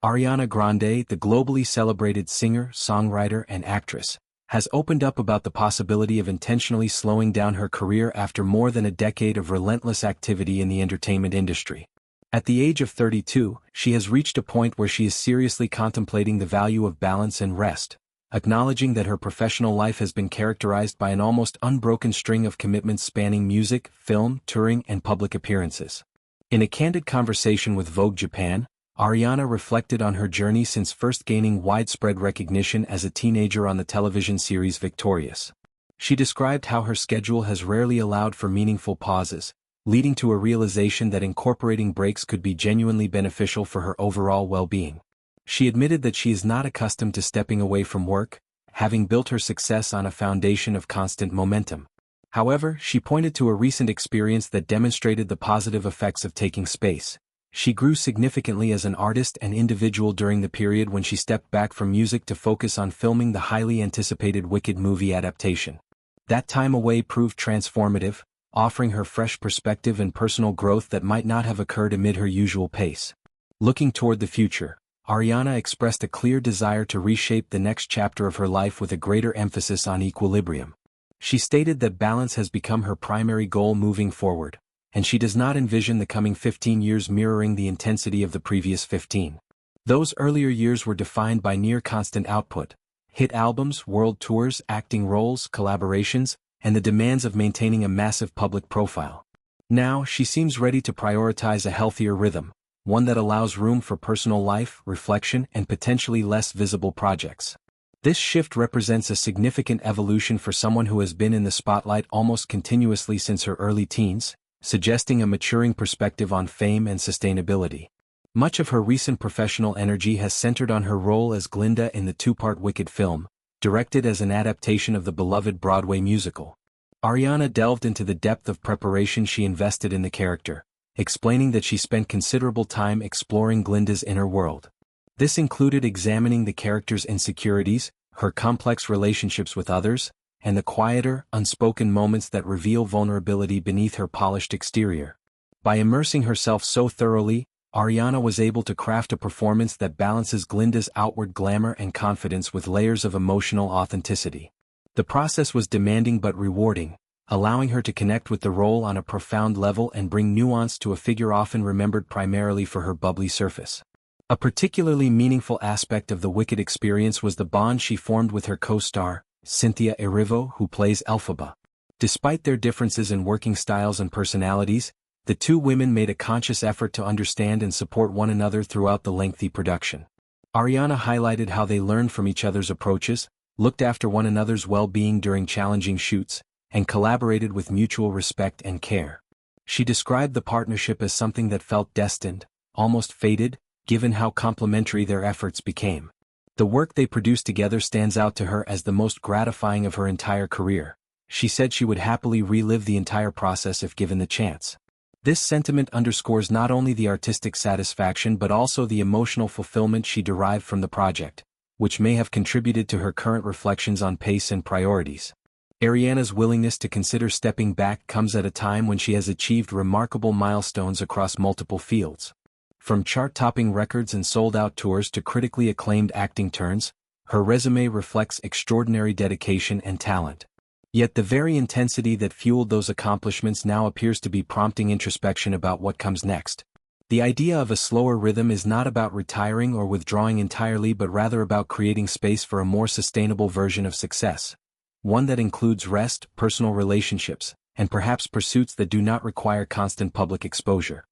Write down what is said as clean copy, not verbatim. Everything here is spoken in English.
Ariana Grande, the globally celebrated singer, songwriter, and actress, has opened up about the possibility of intentionally slowing down her career after more than a decade of relentless activity in the entertainment industry. At the age of 32, she has reached a point where she is seriously contemplating the value of balance and rest, acknowledging that her professional life has been characterized by an almost unbroken string of commitments spanning music, film, touring, and public appearances. In a candid conversation with Vogue Japan, Ariana reflected on her journey since first gaining widespread recognition as a teenager on the television series Victorious. She described how her schedule has rarely allowed for meaningful pauses, leading to a realization that incorporating breaks could be genuinely beneficial for her overall well-being. She admitted that she is not accustomed to stepping away from work, having built her success on a foundation of constant momentum. However, she pointed to a recent experience that demonstrated the positive effects of taking space. She grew significantly as an artist and individual during the period when she stepped back from music to focus on filming the highly anticipated Wicked movie adaptation. That time away proved transformative, offering her fresh perspective and personal growth that might not have occurred amid her usual pace. Looking toward the future, Ariana expressed a clear desire to reshape the next chapter of her life with a greater emphasis on equilibrium. She stated that balance has become her primary goal moving forward, and she does not envision the coming 15 years mirroring the intensity of the previous 15. Those earlier years were defined by near-constant output, hit albums, world tours, acting roles, collaborations, and the demands of maintaining a massive public profile. Now, she seems ready to prioritize a healthier rhythm, one that allows room for personal life, reflection, and potentially less visible projects. This shift represents a significant evolution for someone who has been in the spotlight almost continuously since her early teens, suggesting a maturing perspective on fame and sustainability. Much of her recent professional energy has centered on her role as Glinda in the two-part Wicked film, directed as an adaptation of the beloved Broadway musical. Ariana delved into the depth of preparation she invested in the character, explaining that she spent considerable time exploring Glinda's inner world. This included examining the character's insecurities, her complex relationships with others, and the quieter, unspoken moments that reveal vulnerability beneath her polished exterior. By immersing herself so thoroughly, Ariana was able to craft a performance that balances Glinda's outward glamour and confidence with layers of emotional authenticity. The process was demanding but rewarding, allowing her to connect with the role on a profound level and bring nuance to a figure often remembered primarily for her bubbly surface. A particularly meaningful aspect of the Wicked experience was the bond she formed with her co-star, Cynthia Erivo, who plays Elphaba. Despite their differences in working styles and personalities, the two women made a conscious effort to understand and support one another throughout the lengthy production. Ariana highlighted how they learned from each other's approaches, looked after one another's well-being during challenging shoots, and collaborated with mutual respect and care. She described the partnership as something that felt destined, almost fated, given how complementary their efforts became. The work they produced together stands out to her as the most gratifying of her entire career. She said she would happily relive the entire process if given the chance. This sentiment underscores not only the artistic satisfaction but also the emotional fulfillment she derived from the project, which may have contributed to her current reflections on pace and priorities. Ariana's willingness to consider stepping back comes at a time when she has achieved remarkable milestones across multiple fields. From chart-topping records and sold-out tours to critically acclaimed acting turns, her resume reflects extraordinary dedication and talent. Yet the very intensity that fueled those accomplishments now appears to be prompting introspection about what comes next. The idea of a slower rhythm is not about retiring or withdrawing entirely but rather about creating space for a more sustainable version of success. One that includes rest, personal relationships, and perhaps pursuits that do not require constant public exposure.